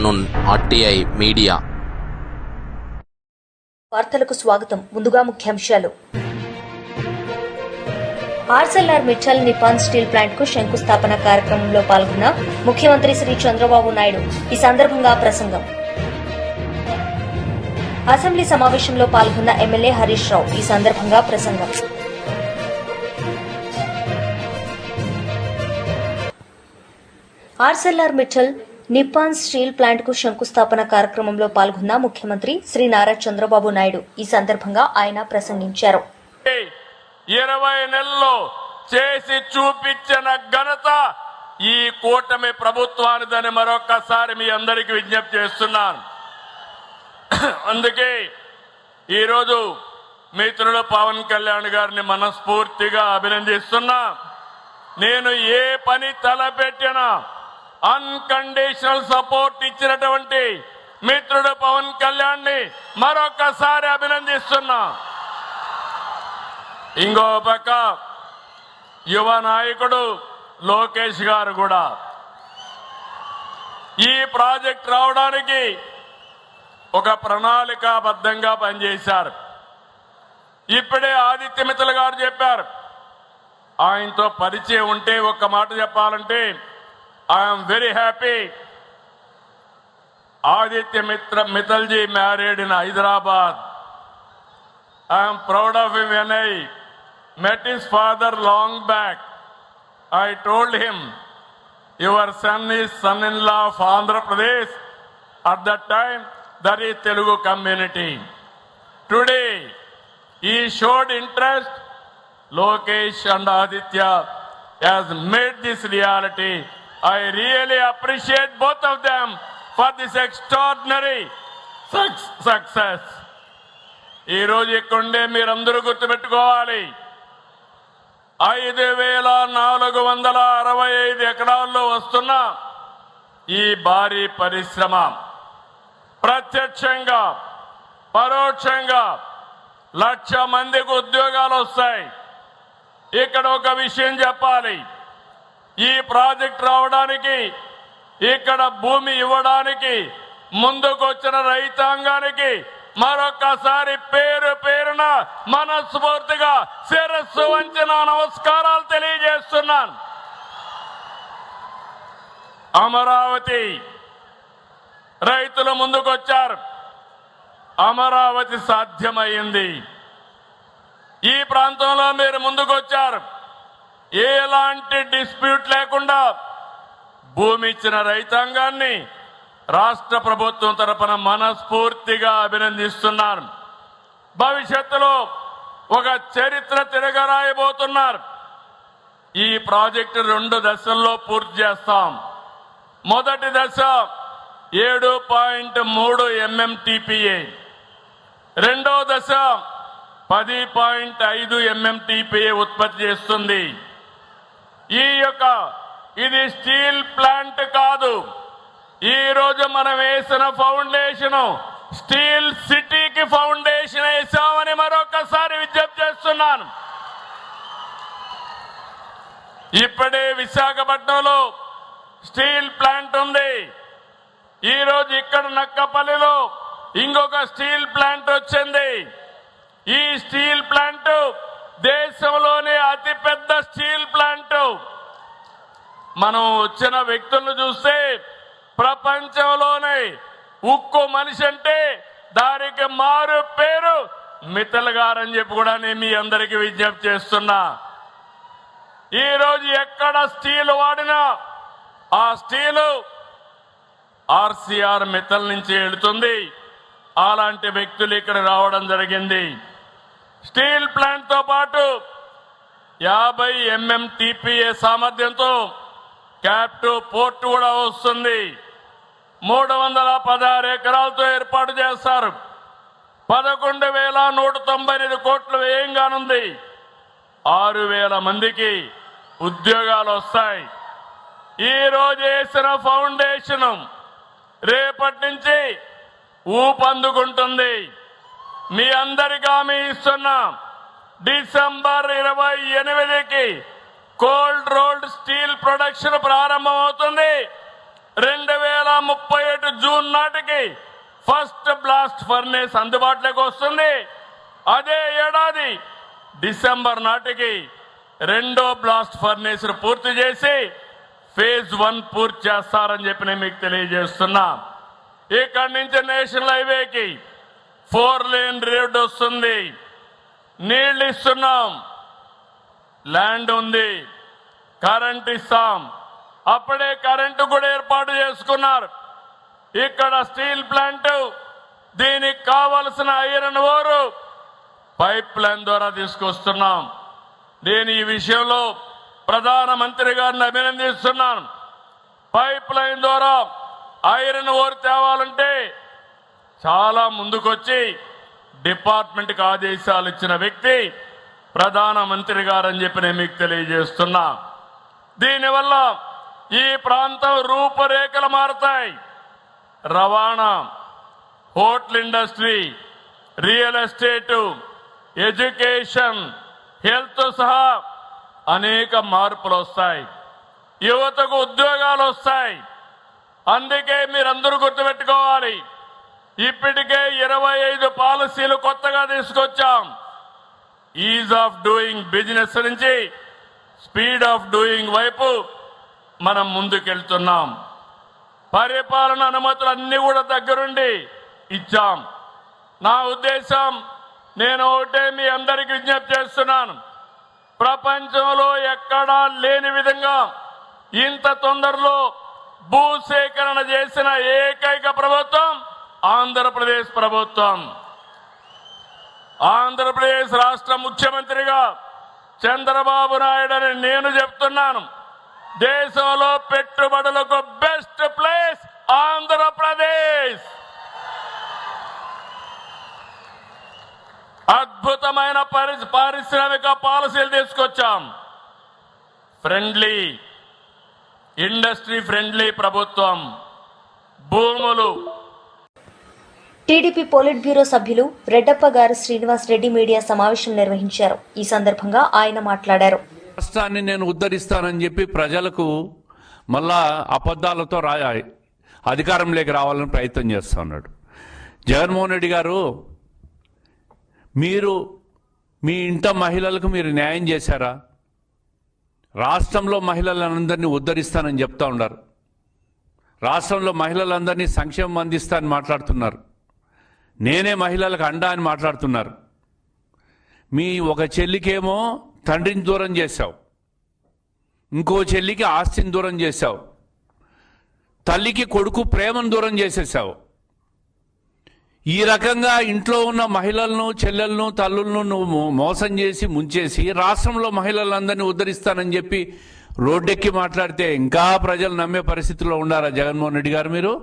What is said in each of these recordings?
Afternoon RTI media. వార్తలకు స్వాగతం. ముందుగా ముఖ్యాంశాలు. ఆర్సెల్ఆర్ మిట్టల్ నిపాన్ స్టీల్ ప్లాంట్ కు శంకుస్థాపన కార్యక్రమంలో పాల్గొన్న ముఖ్యమంత్రి శ్రీ చంద్రబాబు నాయుడు. ఈ సందర్భంగా ప్రసంగం. అసెంబ్లీ సమావేశంలో పాల్గొన్న ఎమ్మెల్యే హరీష్ రావు. ఈ సందర్భంగా ప్రసంగం. ఆర్సెల్ఆర్ మిట్టల్ నిపాన్ స్టీల్ ప్లాంట్ కు శంకుస్థాపన కార్యక్రమంలో పాల్గొన్న ముఖ్యమంత్రి శ్రీ నారా చంద్రబాబు నాయుడు. ఈ సందర్భంగా ఆయన ప్రసంగించారు. 20 నెలల్లో చేసి చూపించిన ఘనత ఈ కూటమి ప్రభుత్వానిదని మరొక్కసారి మీ అందరికీ విజ్ఞప్తి చేస్తున్నాను. అందుకే ఈరోజు మిత్రుడు పవన్ కళ్యాణ్ గారిని మనస్ఫూర్తిగా అభినందిస్తున్నా. నేను ఏ పని తలపెట్టినా అన్కండిషనల్ సపోర్ట్ ఇచ్చినటువంటి మిత్రుడు పవన్ కళ్యాణ్ ని మరొకసారి అభినందిస్తున్నా. ఇంకో పక్క యువ నాయకుడు లోకేష్ గారు కూడా ఈ ప్రాజెక్ట్ రావడానికి ఒక ప్రణాళికాబద్ధంగా పనిచేశారు. ఇప్పుడే ఆదిత్య మిత్తల్ గారు చెప్పారు. ఆయనతో పరిచయం ఉంటే ఒక్క మాట చెప్పాలంటే I'm very happy. Aditya Mittalji married in Hyderabad. I am proud of him. When I met his father long back, I told him, your son is son-in-law of Andhra Pradesh. At that time, that is Telugu community. Today, he showed interest. Lokesh and Aditya has made this reality. I really appreciate both of them for this extraordinary success. ఈ రోజు ఇక్కడే మీరందరూ గుర్తుపెట్టుకోవాలి. 5465 ఎకరాల్లో వస్తున్న ఈ భారీ పరిశ్రమ ప్రత్యక్షంగా పరోక్షంగా 1,00,000 మందికి ఉద్యోగాలు వస్తాయి. ఇక్కడ ఒక విషయం చెప్పాలి. ఈ ప్రాజెక్ట్ రావడానికి, ఇక్కడ భూమి ఇవ్వడానికి ముందుకు వచ్చిన రైతాంగానికి మరొకసారి పేరు పేరున మనస్ఫూర్తిగా శిరస్సు వంచిన నమస్కారాలు తెలియజేస్తున్నాను. అమరావతి రైతులు ముందుకొచ్చారు. అమరావతి సాధ్యమైంది. ఈ ప్రాంతంలో మీరు ముందుకొచ్చారు. ఎలాంటి డిస్ప్యూట్ లేకుండా భూమి ఇచ్చిన రైతాంగాన్ని రాష్ట్ర ప్రభుత్వం తరపున మనస్ఫూర్తిగా అభినందిస్తున్నారు. భవిష్యత్తులో ఒక చరిత్ర తిరగరాయబోతున్నారు. ఈ ప్రాజెక్టు 2 దశల్లో పూర్తి చేస్తాం. మొదటి దశ 7.3 MMTPA, రెండో దశ 10.5 MMTPA ఉత్పత్తి చేస్తుంది. ఇది స్టీల్ ప్లాంట్ కాదు. ఈ రోజు మనం వేసిన ఫౌండేషన్ స్టీల్ సిటీకి ఫౌండేషన్ వేసామని మరొకసారి విజ్ఞప్తి చేస్తున్నాను. ఇప్పుడే విశాఖపట్నంలో స్టీల్ ప్లాంట్ ఉంది. ఈ రోజు ఇక్కడ నక్కపల్లిలో ఇంకొక స్టీల్ ప్లాంట్ వచ్చింది. ఈ స్టీల్ ప్లాంట్ దేశంలోనే అతిపెద్ద స్టీల్ ప్లాంట్. మనం వచ్చిన వ్యక్తులను చూస్తే ప్రపంచంలోనే ఉక్కు మనిషి అంటే దానికి మారు పేరు మిత్తల్ గారని చెప్పి కూడా నేను మీ అందరికీ విజ్ఞప్తి చేస్తున్నా. ఈ రోజు ఎక్కడ స్టీల్ వాడినా ఆ స్టీలు ఆర్సీఆర్ మిత్తల్ నుంచి వెళుతుంది. అలాంటి వ్యక్తులు ఇక్కడ రావడం జరిగింది. స్టీల్ ప్లాంట్ తో పాటు 50 MMTPA సామర్థ్యంతో క్యాప్టివ్ పోర్ట్ కూడా వస్తుంది. 316 ఎకరాలతో ఏర్పాటు చేస్తారు. 11,198 కోట్లు వ్యయంగానుంది. 6,000 మందికి ఉద్యోగాలు వస్తాయి. ఈ రోజు వేసిన ఫౌండేషన్ రేపటి నుంచి ఊపందుకుంటుంది. మీ అందరికీ హామీ ఇస్తున్నా. డిసెంబర్ 28కి కోల్డ్ రోల్డ్ స్టీల్ ప్రొడక్షన్ ప్రారంభమవుతుంది. 2037 జూన్ నాటికి ఫస్ట్ బ్లాస్ట్ ఫర్నేస్ అందుబాటులోకి వస్తుంది. అదే ఏడాది డిసెంబర్ నాటికి రెండో బ్లాస్ట్ ఫర్నేస్ పూర్తి చేసి ఫేజ్ 1 పూర్తి చేస్తారని చెప్పి నేను మీకు తెలియజేస్తున్నా. ఇక్కడి నుంచి నేషనల్ హైవేకి 4 లేన్ రోడ్ వస్తుంది. నీళ్లు ఇస్తున్నాం, ల్యాండ్ ఉంది, కరెంట్ ఇస్తాం. అప్పుడే కరెంటు కూడా ఏర్పాటు చేసుకున్నారు. ఇక్కడ స్టీల్ ప్లాంట్, దీనికి కావలసిన ఐరన్ ఓరు పైప్ లైన్ ద్వారా తీసుకొస్తున్నాం. నేను ఈ విషయంలో ప్రధానమంత్రి గారిని అభినందిస్తున్నాను. పైప్ లైన్ ద్వారా ఐరన్ ఓర్ తేవాలంటే చాలా ముందుకొచ్చి డిపార్ట్మెంట్కి ఆదేశాలు ఇచ్చిన వ్యక్తి ప్రధానమంత్రి గారని చెప్పి నేను మీకు తెలియజేస్తున్నా. దీనివల్ల ఈ ప్రాంతం రూపురేఖలు మారుతాయి. రవాణా, hotel industry, real estate, education, health సహా అనేక మార్పులు వస్తాయి. యువతకు ఉద్యోగాలు వస్తాయి. అందుకే మీరందరూ గుర్తుపెట్టుకోవాలి, ఇప్పటికే 25 పాలసీలు కొత్తగా తీసుకొచ్చాం. ఈజ్ ఆఫ్ డూయింగ్ బిజినెస్ నుంచి స్పీడ్ ఆఫ్ డూయింగ్ వైపు మనం ముందుకెళ్తున్నాం. పరిపాలన అనుమతులు అన్ని కూడా దగ్గరుండి ఇచ్చాం. నా ఉద్దేశం, నేను ఒకటే మీ అందరికీ విజ్ఞప్తి చేస్తున్నాను. ప్రపంచంలో ఎక్కడా లేని విధంగా ఇంత తొందరలో భూసేకరణ చేసిన ఏకైక ప్రభుత్వం ఆంధ్రప్రదేశ్ ప్రభుత్వం. ఆంధ్రప్రదేశ్ రాష్ట్ర ముఖ్యమంత్రిగా చంద్రబాబు నాయుడు అని నేను చెప్తున్నాను. దేశంలో పెట్టుబడులకు బెస్ట్ ప్లేస్ ఆంధ్రప్రదేశ్. అద్భుతమైన పారిశ్రామిక పాలసీలు తీసుకొచ్చాం. ఫ్రెండ్లీ, ఇండస్ట్రీ ఫ్రెండ్లీ ప్రభుత్వం. భూములు. టీడీపీ పోలిట్ బ్యూరో సభ్యులు రెడ్డప్ప గారు శ్రీనివాస్ రెడ్డి మీడియా సమావేశం నిర్వహించారు. ఈ సందర్భంగా ఆయన మాట్లాడారు. రాష్ట్రాన్ని నేను ఉద్ధరిస్తానని చెప్పి ప్రజలకు మళ్ళా అబద్ధాలతో అధికారంలోకి రావాలని ప్రయత్నం చేస్తా ఉన్నాడు జగన్మోహన్ రెడ్డి గారు. మీరు మీ ఇంట మహిళలకు మీరు న్యాయం చేశారా? రాష్ట్రంలో మహిళలందరినీ ఉద్ధరిస్తానని చెప్తా ఉన్నారు. రాష్ట్రంలో మహిళలందరినీ సంక్షేమం అందిస్తానని మాట్లాడుతున్నారు. నేనే మహిళలకు అండా అని మాట్లాడుతున్నారు. మీ ఒక చెల్లికేమో తండ్రిని దూరం చేశావు, ఇంకో చెల్లికి ఆస్తిని దూరం చేశావు, తల్లికి కొడుకు ప్రేమను దూరం చేసేసావు. ఈ రకంగా ఇంట్లో ఉన్న మహిళలను, చెల్లెలను, తల్లులను నువ్వు మోసం చేసి ముంచేసి రాష్ట్రంలో మహిళలందరినీ ఉద్ధరిస్తానని చెప్పి రోడ్డెక్కి మాట్లాడితే ఇంకా ప్రజలు నమ్మే పరిస్థితిలో ఉండారా జగన్మోహన్ రెడ్డి గారు? మీరు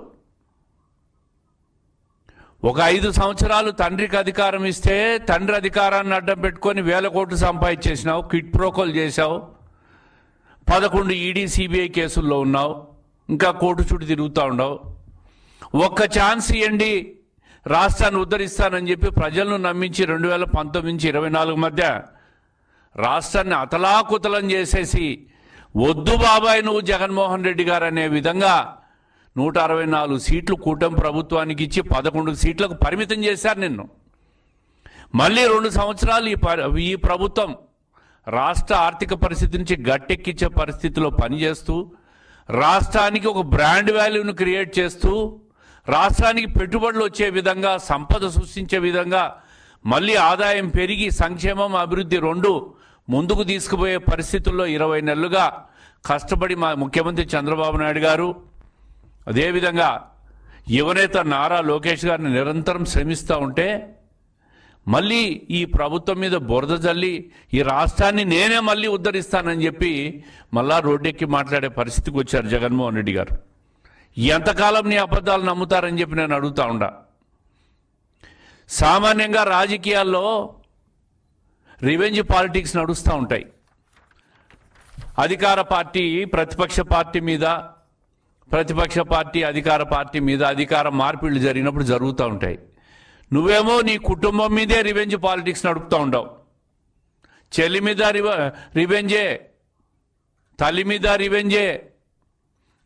ఒక 5 సంవత్సరాలు తండ్రికి అధికారం ఇస్తే తండ్రి అధికారాన్ని అడ్డం పెట్టుకొని 1000 కోట్లు సంపాదించేసినావు, క్విట్ ప్రోకోలు చేశావు, 11 ఈడీ సిబిఐ కేసుల్లో ఉన్నావు, ఇంకా కోర్టు చుట్టూ తిరుగుతూ ఉండవు. ఒక్క ఛాన్స్ ఇవ్వండి, రాష్ట్రాన్ని ఉద్ధరిస్తానని చెప్పి ప్రజలను నమ్మించి 2019 నుంచి 24 మధ్య రాష్ట్రాన్ని అతలాకుతలం చేసేసి వద్దు బాబాయ్ నువ్వు జగన్మోహన్ రెడ్డి గారు అనే విధంగా 164 సీట్లు కూటమి ప్రభుత్వానికి ఇచ్చి 11 సీట్లకు పరిమితం చేశారు నిన్ను. మళ్ళీ 2 సంవత్సరాలు ఈ ప్రభుత్వం రాష్ట్ర ఆర్థిక పరిస్థితి నుంచి గట్టెక్కించే పరిస్థితిలో పనిచేస్తూ రాష్ట్రానికి ఒక బ్రాండ్ వాల్యూను క్రియేట్ చేస్తూ రాష్ట్రానికి పెట్టుబడులు వచ్చే విధంగా, సంపద సృష్టించే విధంగా, మళ్ళీ ఆదాయం పెరిగి సంక్షేమం అభివృద్ధి 2 ముందుకు తీసుకుపోయే పరిస్థితుల్లో 20 నెలలుగా కష్టపడి మా ముఖ్యమంత్రి చంద్రబాబు నాయుడు గారు, అదేవిధంగా యువనేత నారా లోకేష్ గారిని నిరంతరం శ్రమిస్తూ ఉంటే మళ్ళీ ఈ ప్రభుత్వం మీద బురద జల్లి ఈ రాష్ట్రాన్ని నేనే మళ్ళీ ఉద్ధరిస్తానని చెప్పి మళ్ళా రోడ్డెక్కి మాట్లాడే పరిస్థితికి వచ్చారు జగన్మోహన్ రెడ్డి గారు. ఎంతకాలం నీ అబద్ధాలు నమ్ముతారని చెప్పి నేను అడుగుతా ఉండా. సామాన్యంగా రాజకీయాల్లో రివెంజ్ పాలిటిక్స్ నడుస్తూ ఉంటాయి. అధికార పార్టీ ప్రతిపక్ష పార్టీ మీద, ప్రతిపక్ష పార్టీ అధికార పార్టీ మీద అధికార మార్పిళ్లు జరిగినప్పుడు జరుగుతూ ఉంటాయి. నువ్వేమో నీ కుటుంబం మీదే రివెంజ్ పాలిటిక్స్ నడుపుతూ ఉండవు. చెల్లి మీద రివెంజే, తల్లి మీద రివెంజే,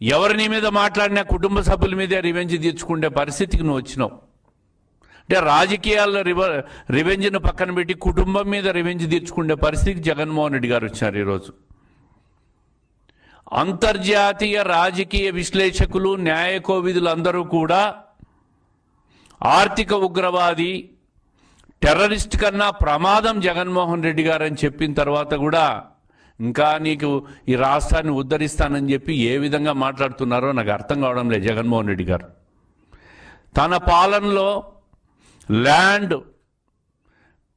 ఎవరిని మీద మాట్లాడినా కుటుంబ సభ్యుల మీదే రివెంజ్ తీర్చుకునే పరిస్థితికి నువ్వు వచ్చినావు. అంటే రాజకీయాల్లో రివెంజ్ను పక్కన పెట్టి కుటుంబం మీద రివెంజ్ తీర్చుకునే పరిస్థితికి జగన్మోహన్ రెడ్డి గారు వచ్చారు ఈరోజు. అంతర్జాతీయ రాజకీయ విశ్లేషకులు, న్యాయ కోవిదులు అందరూ కూడా ఆర్థిక ఉగ్రవాది, టెర్రరిస్ట్ కన్నా ప్రమాదం జగన్మోహన్ రెడ్డి గారు అని చెప్పిన తర్వాత కూడా ఇంకా నీకు ఈ రాష్ట్రాన్ని ఉద్ధరిస్తానని చెప్పి ఏ విధంగా మాట్లాడుతున్నారో నాకు అర్థం కావడం లేదు. జగన్మోహన్ రెడ్డి గారు తన పాలనలో land,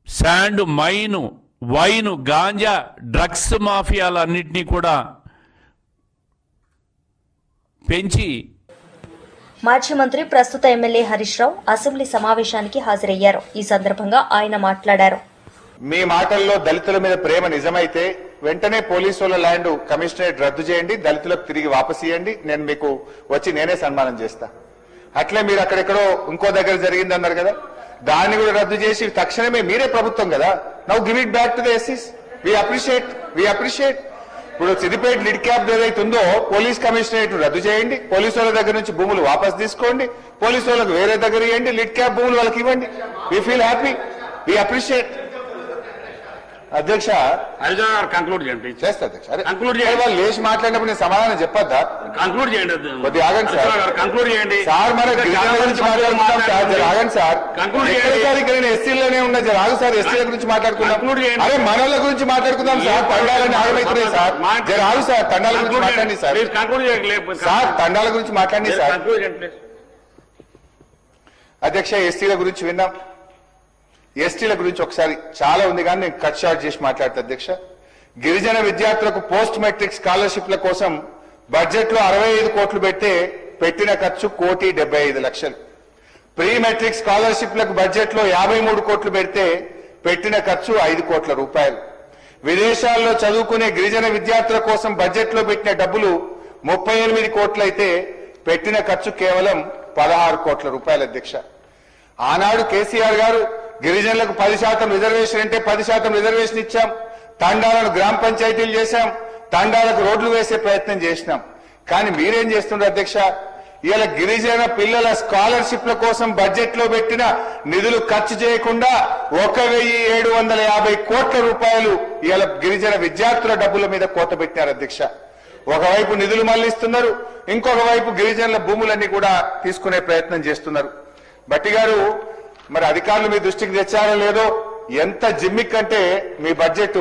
sand, mine, wine, ganja, drugs మాఫియాలన్నింటినీ కూడా పెంచి మాజీ మంత్రి ప్రస్తుత ఎమ్మెల్యే హరీష్ రావు అసెంబ్లీ సమావేశానికి హాజరయ్యారు. ఈ సందర్భంగా ఆయన మాట్లాడారు. మీ మాటల్లో దళితుల మీద ప్రేమ నిజమైతే వెంటనే పోలీసు వాళ్ళ ల్యాండ్ కమిషనరేట్ రద్దు చేయండి, దళితులకు తిరిగి వాపసు ఇవ్వండి, నేను మీకు వచ్చి నేనే సన్మానం చేస్తా. అట్లే మీరు అక్కడెక్కడో ఇంకో దగ్గర జరిగింది అన్నారు కదా, దాన్ని కూడా రద్దు చేసి తక్షణమే మీరే ప్రభుత్వం కదా, now give it back to the ఎస్సీస్. We appreciate. ఇప్పుడు సిద్దిపేట లిడ్ క్యాప్ ఏదైతే ఉందో పోలీస్ కమిషనరేట్ రద్దు చేయండి, పోలీసు వాళ్ళ దగ్గర నుంచి భూములు వాపస్ తీసుకోండి, పోలీసు వాళ్ళకి వేరే దగ్గర ఇవ్వండి, లిడ్ క్యాప్ భూములు వాళ్ళకి ఇవ్వండి. We feel happy, we appreciate. అధ్యక్ష కంక్లూడ్ చేయండి. చేస్తా అధ్యక్ష. కంక్లూడ్ చేయండి. వాళ్ళు లేచి మాట్లాడినప్పుడు నేను సమాధానం చెప్పొద్దా? కంక్లూడ్ చేయండి. కొద్దిగా ఆగండి సార్. కంక్లూడ్ చేయండి సార్. మన గిరిజనుల గురించి మాట్లాడుకుందాం సార్. జర ఆగండి సార్. కంక్లూడ్ చేయండి. ఇక్కడ నేను ఎస్సీలోనే ఉన్నా, జర ఆగు సార్. ఎస్సీల గురించి మాట్లాడుకుందాం. కంక్లూడ్ చేయండి. అరే మనోళ్ళ గురించి మాట్లాడుకుందాం సార్. తండాలని ఆగమైతున్నాయి సార్. జర ఆగు సార్. తండాల గురించి మాట్లాడండి సార్. కంక్లూడ్ చేయండి సార్. తండాల గురించి మాట్లాడండి సార్. కంక్లూడ్ చేయండి. అధ్యక్ష, ఎస్టీల గురించి విన్నాం. ఎస్టీల గురించి ఒకసారి చాలా ఉంది కానీ నేను కట్ షార్ట్ చేసి మాట్లాడతా అధ్యక్ష. గిరిజన విద్యార్థులకు పోస్ట్ మెట్రిక్ స్కాలర్షిప్ల కోసం బడ్జెట్ లో 65 కోట్లు పెడితే పెట్టిన ఖర్చు 1,75,00,000. ప్రీ మెట్రిక్ స్కాలర్షిప్లకు బడ్జెట్ లో 53 కోట్లు పెడితే పెట్టిన ఖర్చు 5 కోట్ల రూపాయలు. విదేశాల్లో చదువుకునే గిరిజన విద్యార్థుల కోసం బడ్జెట్ లో పెట్టిన డబ్బులు 38 కోట్లయితే పెట్టిన ఖర్చు కేవలం 16 కోట్ల రూపాయలు అధ్యక్ష. ఆనాడు కేసీఆర్ గారు గిరిజనులకు 10% రిజర్వేషన్ అంటే 10% రిజర్వేషన్ ఇచ్చాం, తండాలను గ్రామ పంచాయతీలు చేశాం, తండాలకు రోడ్లు వేసే ప్రయత్నం చేసినాం. కానీ మీరేం చేస్తున్నారు అధ్యక్ష? ఇవాళ గిరిజన పిల్లల స్కాలర్షిప్ల కోసం బడ్జెట్ లో పెట్టిన నిధులు ఖర్చు చేయకుండా 1,750 కోట్ల రూపాయలు ఇవాళ గిరిజన విద్యార్థుల డబ్బుల మీద కోత పెట్టారు అధ్యక్ష. ఒకవైపు నిధులు మళ్లిస్తున్నారు, ఇంకొక వైపు గిరిజనుల భూములన్నీ కూడా తీసుకునే ప్రయత్నం చేస్తున్నారు. భట్టి గారు, మరి అధికారులు మీ దృష్టికి తెచ్చారో లేదో, ఎంత జిమ్మిక్ అంటే మీ బడ్జెట్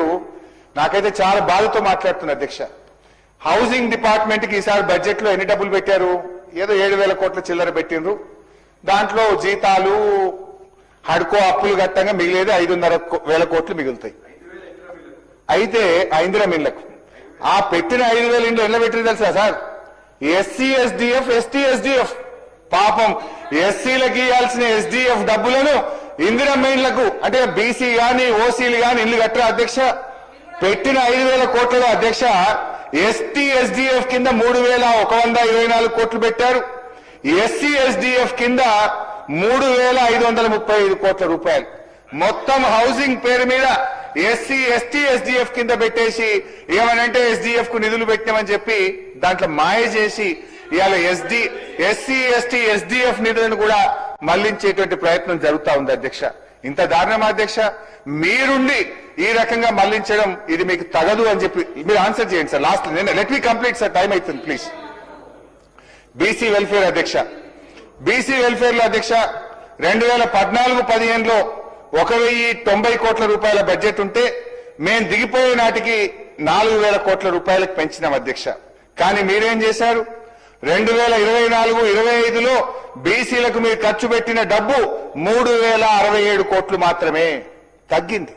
నాకైతే చాలా బాధతో మాట్లాడుతున్నా అధ్యక్ష. హౌసింగ్ డిపార్ట్మెంట్ కి ఈసారి బడ్జెట్ లో ఎన్ని డబ్బులు పెట్టారు? ఏదో 7,000 కోట్ల చిల్లర పెట్టిండ్రు. దాంట్లో జీతాలు, హడ్కో అప్పులు కట్టంగా మిగిలేదు 5,500 కోట్లు మిగులుతాయి. అయితే ఇందిరా ఇళ్లకు ఆ పెట్టిన 5,000 ఇండ్లు ఎట్లా పెట్టింది తెలుసా sir? SC SDF, ST SDF. పాపం ఎస్సీలకు ఇవ్వాల్సిన ఎస్డిఎఫ్ డబ్బులను ఇందిరమ్మ ఇళ్లకు, అంటే బీసీ గాని ఓసీలు గాని ఇల్లు కట్టరా అధ్యక్ష? పెట్టిన 5,000 కోట్లలో అధ్యక్ష ఎస్టీ ఎస్డిఎఫ్ కింద 3,124 కోట్లు పెట్టారు. ఎస్సీ ఎస్డిఎఫ్ కింద 3,535 కోట్ల రూపాయలు. మొత్తం హౌసింగ్ పేరు మీద ఎస్సీ ఎస్టీ ఎస్డిఎఫ్ కింద పెట్టేసి ఏమనంటే ఎస్డిఎఫ్ కు నిధులు పెట్టామని చెప్పి దాంట్లో మాయ చేసి ఇవాళ ఎస్సీ ఎస్టీ ఎస్డిఎఫ్ నిధులను కూడా మళ్లించేటువంటి ప్రయత్నం జరుగుతా ఉంది అధ్యక్ష. ఇంత దారుణమా అధ్యక్ష? మీరుండి ఈ రకంగా మళ్లించడం ఇది మీకు తగదు అని చెప్పి మీరు ఆన్సర్ చేయండి sir. Last let me complete sir, time అవుతుంది ప్లీజ్. బీసీ వెల్ఫేర్ అధ్యక్ష, బీసీ వెల్ఫేర్ లో అధ్యక్ష 2014-15లో 1,090 కోట్ల రూపాయల బడ్జెట్ ఉంటే మేము దిగిపోయే నాటికి 4,000 కోట్ల రూపాయలకు పెంచినాం అధ్యక్ష. కానీ మీరేం చేశారు? 2024-25లో బీసీలకు మీరు ఖర్చు పెట్టిన డబ్బు 3,067 కోట్లు మాత్రమే, తగ్గింది.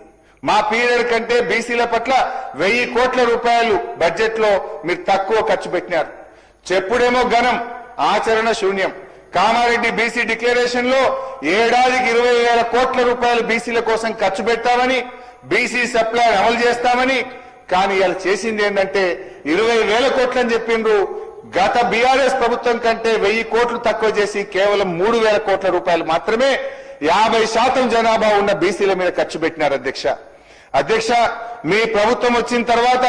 మా పీరియడ్ కంటే బీసీల పట్ల 1,000 కోట్ల రూపాయలు బడ్జెట్ లో మీరు తక్కువ ఖర్చు పెట్టినారు. చెప్పుడేమో ఘనం, ఆచరణ శూన్యం. కామారెడ్డి బీసీ డిక్లరేషన్ లో ఏడాదికి 20,000 కోట్ల రూపాయలు బీసీల కోసం ఖర్చు పెడతామని, బీసీ సప్లై అమలు చేస్తామని, కానీ ఇలా చేసింది ఏంటంటే 20,000 కోట్లని చెప్పిండ్రు. గత బీఆర్ఎస్ ప్రభుత్వం కంటే 1,000 కోట్లు తక్కువ చేసి కేవలం 3,000 కోట్ల రూపాయలు మాత్రమే 50% జనాభా ఉన్న బీసీల మీద ఖర్చు పెట్టినారు అధ్యక్ష. మీ ప్రభుత్వం వచ్చిన తర్వాత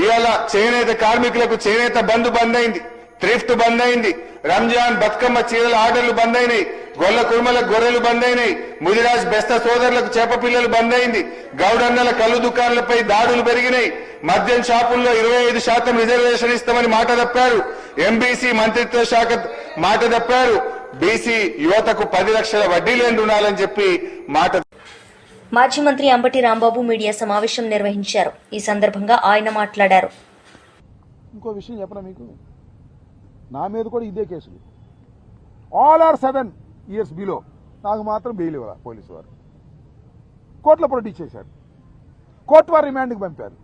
ఇవాళ చేనేత కార్మికులకు చేనేత బంద్ అయింది. థ్రిఫ్ట్ బంద్ అయింది, రంజాన్ బతుకమ్మ చీరల ఆర్డర్లు బంద్ అయినాయి, గొల్ల కుర్మల గొర్రెలు బంద్ అయినాయి, ముదిరాజ్ బెస్త సోదరులకు చేప పిల్లలు బంద్ అయింది, గౌడన్నల కళ్ళు దుకాణాలపై దాడులు పెరిగినాయి, మద్యం షాపుల్లో 25% రిజర్వేషన్ ఇస్తామని మాట తప్పారు, ఎంబీసీ మంత్రిత్వ శాఖ మాట తప్పారు, బీసీ యువతకు 10 లక్షల వడ్డీ లేని రుణాలని చెప్పి మాట. మాజీ మంత్రి అంబటి రాంబాబు మీడియా సమావేశం నిర్వహించారు. ఈ సందర్భంగా ఆయన మాట్లాడారు. ఇంకో విషయం చెప్పనా మీకు, నా మీద కూడా ఇదే కేసులు. ఆల్ ఆర్ 7 years బిలో, నాకు మాత్రం బెయిల్ ఇవ్వాల పోలీసు వారు. కోర్టులో ప్రొడ్యూస్ చేశారు, కోర్టు వారు రిమాండ్కి పంపారు.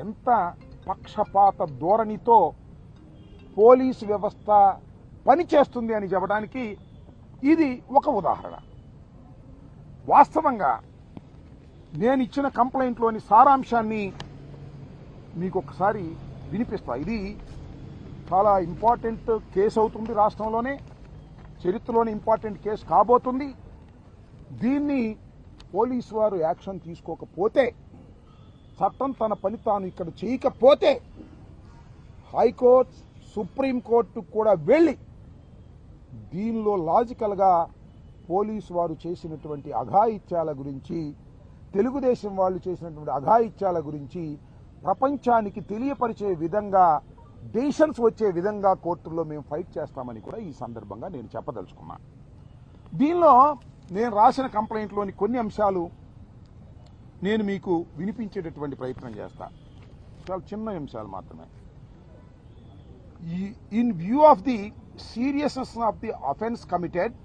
ఎంత పక్షపాత ధోరణితో పోలీసు వ్యవస్థ పనిచేస్తుంది అని చెప్పడానికి ఇది ఒక ఉదాహరణ. వాస్తవంగా నేను ఇచ్చిన కంప్లైంట్లోని సారాంశాన్ని మీకు ఒకసారి వినిపిస్తా. ఇది చాలా ఇంపార్టెంట్ కేసు అవుతుంది, రాష్ట్రంలోనే చరిత్రలోనే ఇంపార్టెంట్ కేసు కాబోతుంది. దీన్ని పోలీసు వారు యాక్షన్ తీసుకోకపోతే, చట్టం తన పని తాను ఇక్కడ చేయకపోతే హైకోర్టు సుప్రీంకోర్టు కూడా వెళ్ళి దీనిలో లాజికల్గా పోలీసు వారు చేసినటువంటి అఘాయిత్యాల గురించి, తెలుగుదేశం వాళ్ళు చేసినటువంటి అఘాయిత్యాల గురించి ప్రపంచానికి తెలియపరిచే విధంగా, డెసిషన్స్ వచ్చే విధంగా కోర్టుల్లో మేము ఫైట్ చేస్తామని కూడా ఈ సందర్భంగా నేను చెప్పదలుచుకున్నా. దీనిలో నేను రాసిన కంప్లైంట్లోని కొన్ని అంశాలు నేను మీకు వినిపించేటటువంటి ప్రయత్నం చేస్తా. చాలా చిన్న అంశాలు మాత్రమే. In view of the seriousness of the offence committed,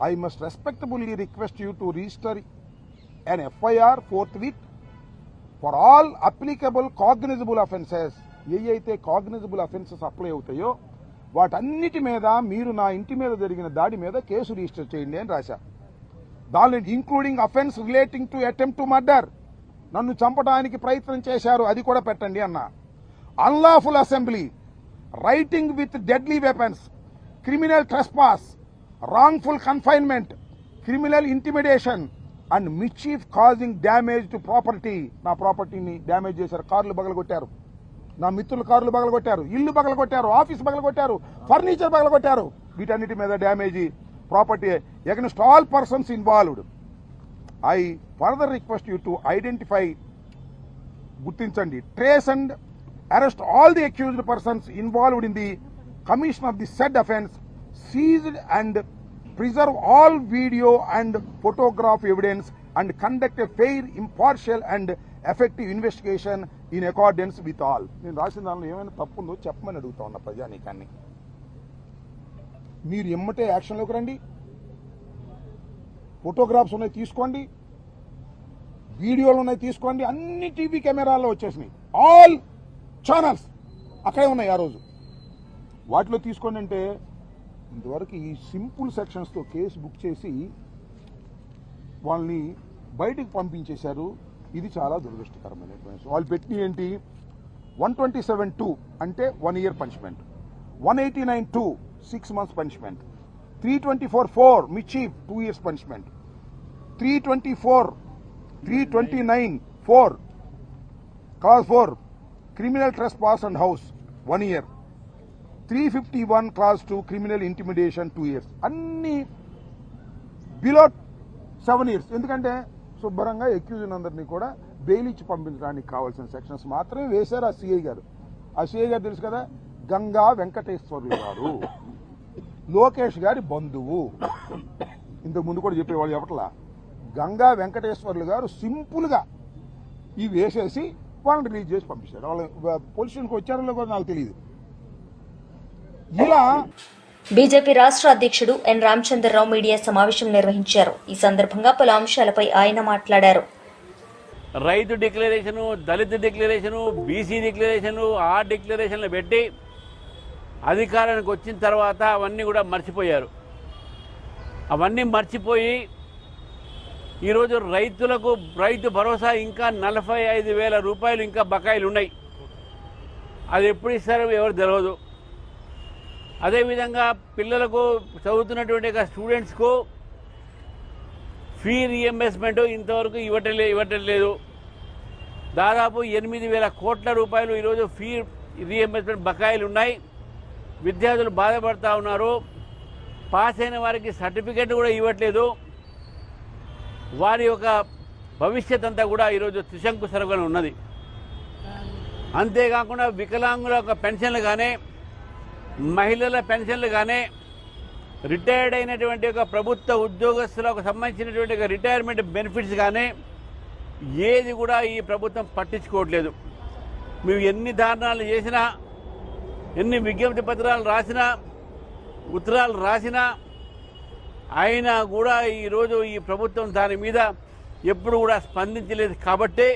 I must respectfully request you to register an FIR forthwith for all applicable cognizable offences. ఏయైతే కాగ్నిజబుల్ అఫెన్సెస్ అప్లై అవుతాయో వాటన్నిటి మీద మీరు నా ఇంటి మీద జరిగిన దాడి మీద కేసు రిజిస్టర్ చేయండి అని రాశా. దానిలో including offence relating to attempt to murder, నన్ను చంపడానికి ప్రయత్నం చేశారు, అది కూడా పెట్టండి అన్నా. Unlawful assembly, writing with deadly weapons, criminal trespass, wrongful confinement, criminal intimidation and mischief causing damage to property. నా ప్రాపర్టీని డ్యామేజ్ చేశారు, కార్లు బగలగొట్టారు, నా మిత్రుల కార్లు బగలగొట్టారు, ఇల్లు బగలగొట్టారు, ఆఫీస్ బగలగొట్టారు, ఫర్నిచర్ బగలగొట్టారు. వీటన్నిటి మీద damage property against all persons involved. I further request you to identify, గుర్తించండి, trace and arrest all the accused persons involved in the commission of the said offence, seized and preserve all video and photograph evidence and conduct a fair, impartial and effective investigation in accordance with all. నేను రాసిన దానిలో ఏమైనా తప్పు ఉందో చెప్పమని అడుగుతా ఉన్నా ప్రజానీకాన్ని. మీరు ఎమ్మటే యాక్షన్లోకి రండి, ఫోటోగ్రాఫ్స్ ఉన్నాయి తీసుకోండి, వీడియోలు ఉన్నాయి తీసుకోండి, అన్ని టీవీ కెమెరాల్లో వచ్చేసినాయి, ఆల్ ఛానల్స్ అక్కడే ఉన్నాయి ఆ రోజు. వాటిలో తీసుకోండి అంటే ఇంతవరకు ఈ సింపుల్ సెక్షన్స్తో కేసు బుక్ చేసి వాళ్ళని బయటకు పంపించేశారు. ఇది చాలా దురదృష్టకరమైనటువంటి. వాళ్ళు పెట్టిన ఏంటి, 127(2) అంటే 1 year punishment, 189(2) 6 months punishment, 324(4) మిచీఫ్ 2 years punishment, 329(4) clause 4 criminal trespass and house 1 year, 351 clause 2 criminal intimidation 2 years. అన్ని బిలో 7 years. ఎందుకంటే శుభ్రంగా అక్యూజ్డ్ అందరినీ కూడా బెయిల్ ఇచ్చి పంపించడానికి కావాల్సిన సెక్షన్స్ మాత్రమే వేశారు ఆ సిఐ గారు. ఆ సిఐ గారు తెలుసు కదా, గంగా వెంకటేశ్వర్లు గారు లోకేష్ గారి బంధువు. ఇంతకు ముందు కూడా చెప్పేవాళ్ళు చెప్పట్లా. గంగా వెంకటేశ్వర్లు గారు సింపుల్గా ఇవి వేసేసి వాళ్ళని రిలీజ్ చేసి పంపించారు. వాళ్ళ పొజిషన్కి వచ్చారో కూడా నాకు తెలియదు. ఇలా బీజేపీ రాష్ట్ర అధ్యక్షుడు ఎన్ రామచంద్రరావు మీడియా సమావేశం నిర్వహించారు. ఈ సందర్భంగా పలు అంశాలపై ఆయన మాట్లాడారు. రైతు డిక్లరేషను, దళిత డిక్లరేషను, బీసీ డిక్లరేషను, ఆ డిక్లరేషన్లు పెట్టి అధికారానికి వచ్చిన తర్వాత అవన్నీ కూడా మర్చిపోయారు. అవన్నీ మర్చిపోయి ఈరోజు రైతులకు రైతు భరోసా ఇంకా 45,000 రూపాయలు ఇంకా బకాయిలు ఉన్నాయి. అది ఎప్పుడు ఇస్తారో ఎవరు తెలియదు. అదేవిధంగా పిల్లలకు చదువుతున్నటువంటి స్టూడెంట్స్కు ఫీ రీఎంబర్స్మెంట్ ఇంతవరకు ఇవ్వట్లేదు. దాదాపు 8,000 కోట్ల రూపాయలు ఈరోజు ఫీ రీఎంబర్స్మెంట్ బకాయిలు ఉన్నాయి. విద్యార్థులు బాధపడతా ఉన్నారు. పాస్ అయిన వారికి సర్టిఫికెట్ కూడా ఇవ్వట్లేదు. వారి యొక్క భవిష్యత్ అంతా కూడా ఈరోజు త్రిశంకు సరగలు ఉన్నది. అంతేకాకుండా వికలాంగుల యొక్క పెన్షన్లు కానీ, మహిళల పెన్షన్లు కానీ, రిటైర్డ్ అయినటువంటి ఒక ప్రభుత్వ ఉద్యోగస్తులకు సంబంధించినటువంటి ఒక రిటైర్మెంట్ బెనిఫిట్స్ కానీ ఏది కూడా ఈ ప్రభుత్వం పట్టించుకోవట్లేదు. మేము ఎన్ని దారుణాలు చేసినా, ఎన్ని విజ్ఞప్తి పత్రాలు రాసినా, ఉత్తరాలు రాసినా అయినా కూడా ఈరోజు ఈ ప్రభుత్వం దాని మీద ఎప్పుడు కూడా స్పందించలేదు. కాబట్టి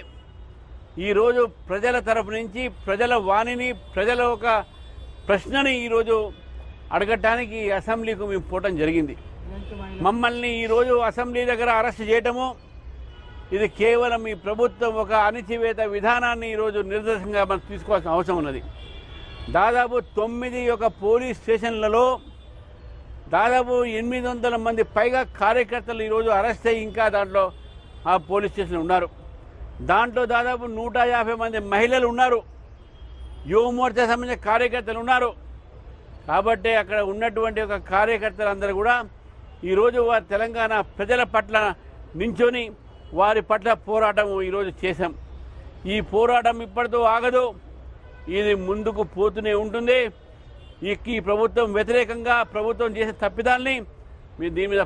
ఈరోజు ప్రజల తరపు నుంచి ప్రజల వాణిని, ప్రజల ఒక ప్రశ్నని ఈరోజు అడగటానికి అసెంబ్లీకి మేము పోవటం జరిగింది. మమ్మల్ని ఈరోజు అసెంబ్లీ దగ్గర అరెస్ట్ చేయటము ఇది కేవలం ఈ ప్రభుత్వం ఒక అణచివేత విధానాన్ని ఈరోజు నిదర్శనంగా మనం తీసుకోవాల్సిన అవసరం ఉన్నది. దాదాపు 9 పోలీస్ స్టేషన్లలో దాదాపు 800 మంది పైగా కార్యకర్తలు ఈరోజు అరెస్ట్ అయ్యి ఇంకా దాంట్లో ఆ పోలీస్ స్టేషన్లో ఉన్నారు. దాంట్లో దాదాపు 150 మంది మహిళలు ఉన్నారు, యువమోర్చా సంబంధించిన కార్యకర్తలు ఉన్నారు. కాబట్టి అక్కడ ఉన్నటువంటి ఒక కార్యకర్తలందరూ కూడా ఈరోజు వారి తెలంగాణ ప్రజల పట్ల నించొని వారి పట్ల పోరాటం ఈరోజు చేశాం. ఈ పోరాటం ఇప్పటితో ఆగదు, ఇది ముందుకు పోతూనే ఉంటుంది. ఈ ప్రభుత్వం వ్యతిరేకంగా ప్రభుత్వం చేసే తప్పిదాల్ని మేము దీని మీద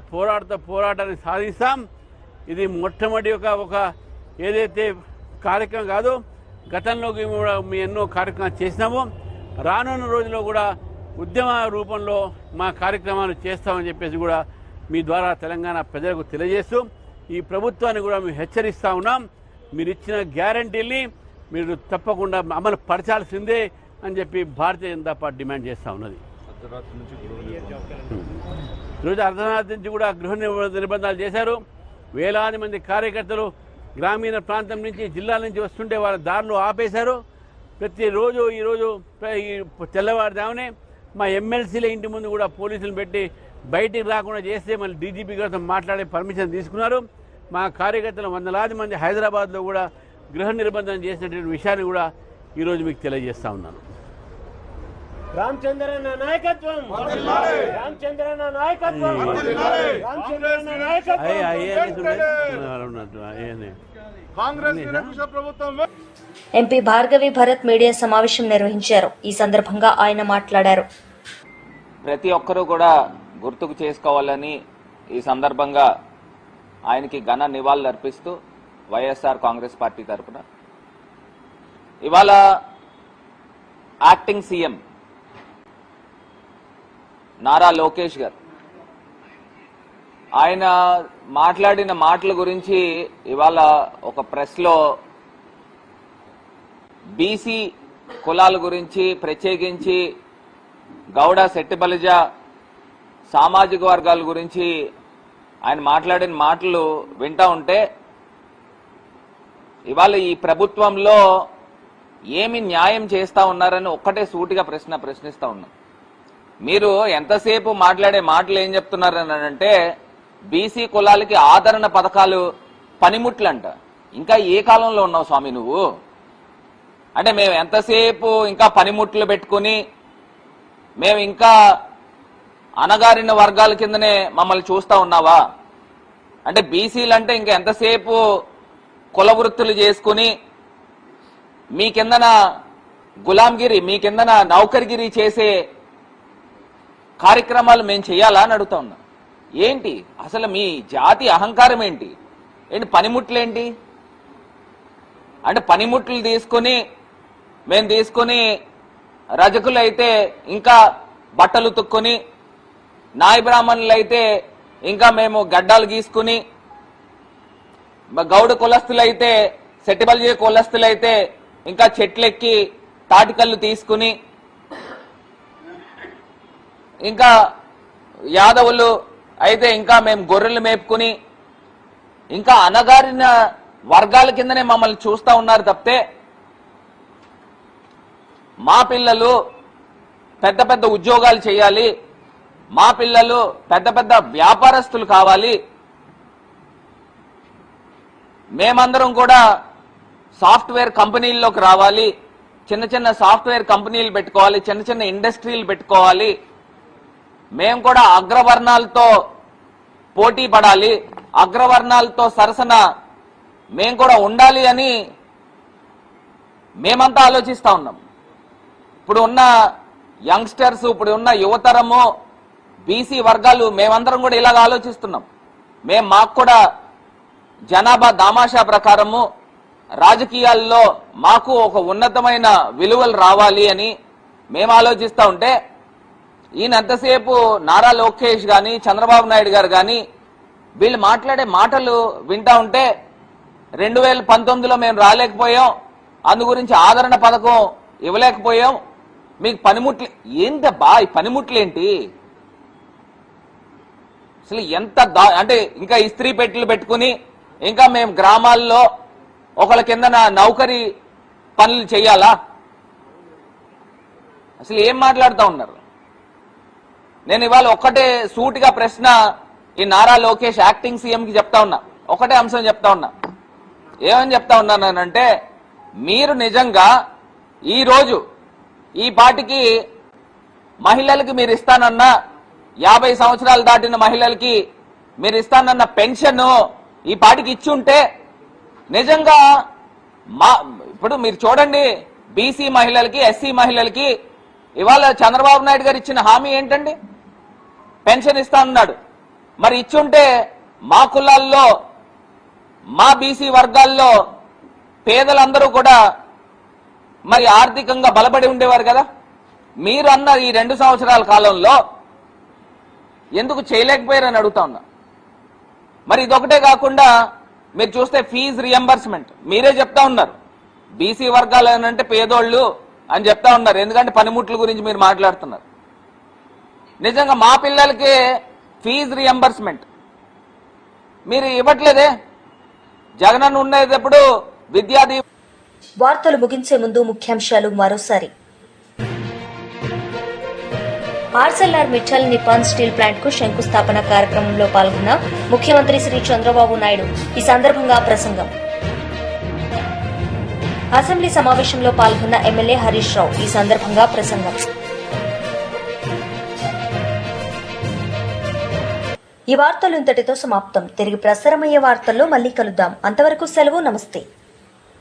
పోరాటాన్ని సాధిస్తాం. ఇది మొట్టమొదటి ఒక ఏదైతే కార్యక్రమం కాదు, గతంలోకి మేము ఎన్నో కార్యక్రమాలు చేసినాము. రానున్న రోజుల్లో కూడా ఉద్యమ రూపంలో మా కార్యక్రమాలు చేస్తామని చెప్పేసి కూడా మీ ద్వారా తెలంగాణ ప్రజలకు తెలియజేస్తూ ఈ ప్రభుత్వాన్ని కూడా మేము హెచ్చరిస్తూ ఉన్నాం. మీరు ఇచ్చిన గ్యారంటీల్ని మీరు తప్పకుండా అమలు పరచాల్సిందే అని చెప్పి భారతీయ జనతా పార్టీ డిమాండ్ చేస్తూ ఉన్నది. ఈరోజు అర్ధరాత్రి నుంచి కూడా గృహ నిర్బంధాలు చేశారు. వేలాది మంది కార్యకర్తలు గ్రామీణ ప్రాంతం నుంచి, జిల్లాల నుంచి వస్తుంటే వాళ్ళ దారులు ఆపేశారు. ప్రతిరోజు ఈరోజు తెల్లవారుజామునే మా ఎమ్మెల్సీల ఇంటి ముందు కూడా పోలీసులు పెట్టి బయటికి రాకుండా చేస్తే మళ్ళీ డీజీపీ గారితో మాట్లాడే పర్మిషన్ తీసుకున్నారు. మా కార్యకర్తలు 100లాది మంది హైదరాబాద్లో కూడా గృహ నిర్బంధం చేసినటువంటి విషయాన్ని కూడా ఈరోజు మీకు తెలియజేస్తా ఉన్నాను. రామచంద్రన్న నాయకత్వం, రామచంద్రన్న నాయకత్వం, రామచంద్రన్న నాయకత్వం. ఎంపీ భార్గవి భరత్ మీడియా సమావేశం నిర్వహించారు. ఈ సందర్భంగా ఆయన మాట్లాడారు. ప్రతి ఒక్కరూ కూడా గుర్తుకు చేసుకోవాలని ఈ సందర్భంగా ఆయనకి ఘన నివాళులు అర్పిస్తూ వైఎస్ఆర్ కాంగ్రెస్ పార్టీ తరఫున ఇవాళ యాక్టింగ్ సీఎం నారా లోకేష్ గారు ఆయన మాట్లాడిన మాటల గురించి ఇవాళ ఒక ప్రెస్లో బీసీ కులాల గురించి, ప్రత్యేకించి గౌడ, సెట్టిబలిజ సామాజిక వర్గాల గురించి ఆయన మాట్లాడిన మాటలు వింటా ఉంటే ఇవాళ ఈ ప్రభుత్వంలో ఏమి న్యాయం చేస్తా ఉన్నారని ఒక్కటే సూటిగా ప్రశ్నిస్తా ఉన్నా. మీరు ఎంతసేపు మాట్లాడే మాటలు ఏం చెప్తున్నారని అంటే బీసీ కులాలకి ఆదరణ పథకాలు పనిముట్లంట. ఇంకా ఏ కాలంలో ఉన్నావు స్వామి నువ్వు? అంటే మేము ఎంతసేపు ఇంకా పనిముట్లు పెట్టుకుని మేము ఇంకా అణగారిన వర్గాల కిందనే మమ్మల్ని చూస్తా ఉన్నావా? అంటే బీసీలు అంటే ఇంకా ఎంతసేపు కుల వృత్తులు చేసుకుని మీ కిందన గులాంగిరి, మీ కిందన నౌకర్గిరి చేసే కార్యక్రమాలు మేము చేయాలా అని అడుగుతా ఉన్నా. ఏంటి అసలు మీ జాతి అహంకారం ఏంటి? పనిముట్లేంటి? అంటే పనిముట్లు మేము తీసుకుని రజకులు అయితే ఇంకా బట్టలు తుక్కుని, నాయ బ్రాహ్మణులు అయితే ఇంకా మేము గడ్డాలు గీసుకుని, గౌడ కులస్తులైతే, సెట్టిబల్జీ కులస్తులైతే ఇంకా చెట్లెక్కి తాటికల్లు తీసుకుని, ఇంకా యాదవులు అయితే ఇంకా మేము గొర్రెలు మేపుకుని ఇంకా అణగారిన వర్గాల కిందనే మమ్మల్ని చూస్తా ఉన్నారు తప్పితే మా పిల్లలు పెద్ద పెద్ద ఉద్యోగాలు చేయాలి, మా పిల్లలు పెద్ద పెద్ద వ్యాపారస్తులు కావాలి, మేమందరం కూడా సాఫ్ట్వేర్ కంపెనీల్లోకి రావాలి, చిన్న చిన్న సాఫ్ట్వేర్ కంపెనీలు పెట్టుకోవాలి, చిన్న చిన్న ఇండస్ట్రీలు పెట్టుకోవాలి, మేము కూడా అగ్రవర్ణాలతో పోటీ పడాలి, అగ్రవర్ణాలతో సరసన మేము కూడా ఉండాలి అని మేమంతా ఆలోచిస్తా ఉన్నాం. ఇప్పుడు ఉన్న యంగ్స్టర్స్, ఇప్పుడు ఉన్న యువతరము, బీసీ వర్గాలు మేమందరం కూడా ఇలాగ ఆలోచిస్తున్నాం. మాకు కూడా జనాభా దామాషా ప్రకారము రాజకీయాల్లో మాకు ఒక ఉన్నతమైన విలువలు రావాలి అని మేము ఆలోచిస్తూ ఉంటే, ఈయన ఎంతసేపు నారా లోకేష్ గాని చంద్రబాబు నాయుడు గారు గాని వీళ్ళు మాట్లాడే మాటలు వింటా ఉంటే 2019లో మేము రాలేకపోయాం, అందు గురించి ఆదరణ పథకం ఇవ్వలేకపోయాం, మీకు పనిముట్లు ఏంటబ్బా, ఈ పనిముట్లేంటి అసలు ఎంత అంటే ఇంకా ఇస్త్రీ పెట్టెలు పెట్టుకుని ఇంకా మేము గ్రామాల్లో ఒకళ్ళ కింద నౌకరీ పనులు చేయాలా? అసలు ఏం మాట్లాడుతూ ఉన్నారు? నేను ఇవాళ ఒక్కటే సూటిగా ప్రశ్న ఈ నారా లోకేష్ యాక్టింగ్ సీఎంకి చెప్తా ఉన్నా, ఒకటే అంశం చెప్తా ఉన్నా. ఏమని చెప్తా ఉన్నానంటే, మీరు నిజంగా ఈరోజు ఈ పాటికి మహిళలకి మీరు ఇస్తానన్న 50 సంవత్సరాలు దాటిన మహిళలకి మీరు ఇస్తానన్న పెన్షన్ ఈ పాటికి ఇచ్చి ఉంటే నిజంగా ఇప్పుడు మీరు చూడండి, బీసీ మహిళలకి, ఎస్సీ మహిళలకి ఇవాళ చంద్రబాబు నాయుడు గారు ఇచ్చిన హామీ ఏంటండి? పెన్షన్ ఇస్తానన్నాడు. మరి ఇచ్చుంటే మా కులాల్లో, మా బీసీ వర్గాల్లో పేదలందరూ కూడా మరి ఆర్థికంగా బలపడి ఉండేవారు కదా. మీరు అన్న ఈ 2 సంవత్సరాల కాలంలో ఎందుకు చేయలేకపోయారని అడుగుతా ఉన్నా. మరి ఇదొకటే కాకుండా మీరు చూస్తే ఫీజు రియంబర్స్మెంట్ మీరే చెప్తా ఉన్నారు, బీసీ వర్గాలు అంటే పేదోళ్ళు అని చెప్తా ఉన్నారు, ఎందుకంటే పనిముట్ల గురించి మీరు మాట్లాడుతున్నారు. నిజంగా మా పిల్లలకి ఫీజు రియంబర్స్మెంట్ మీరు ఇవ్వట్లేదే. జగనన్న ఉండేటప్పుడు విద్యాదీ. వార్తలు ముగించే ముందు ముఖ్యాంశాలు మరోసారి. ఆర్సెల్ఆర్ మిట్టల్ నిపాన్ స్టీల్ ప్లాంట్ కు శంకుస్థాపన కార్యక్రమంలో పాల్గొన్న ముఖ్యమంత్రి శ్రీ చంద్రబాబు నాయుడు. ఈ సందర్భంగా ప్రసంగం. అసెంబ్లీ సమావేశంలో పాల్గొన్న ఎమ్మెల్యే హరీష్ రావు. ఈ సందర్భంగా ప్రసంగం. ఈ వార్తలు ఇంతటితో సమాప్తం. తిరిగి ప్రసారమయ్యే వార్తల్లో మళ్లీ కలుద్దాం. అంతవరకు సెలవు. నమస్తే.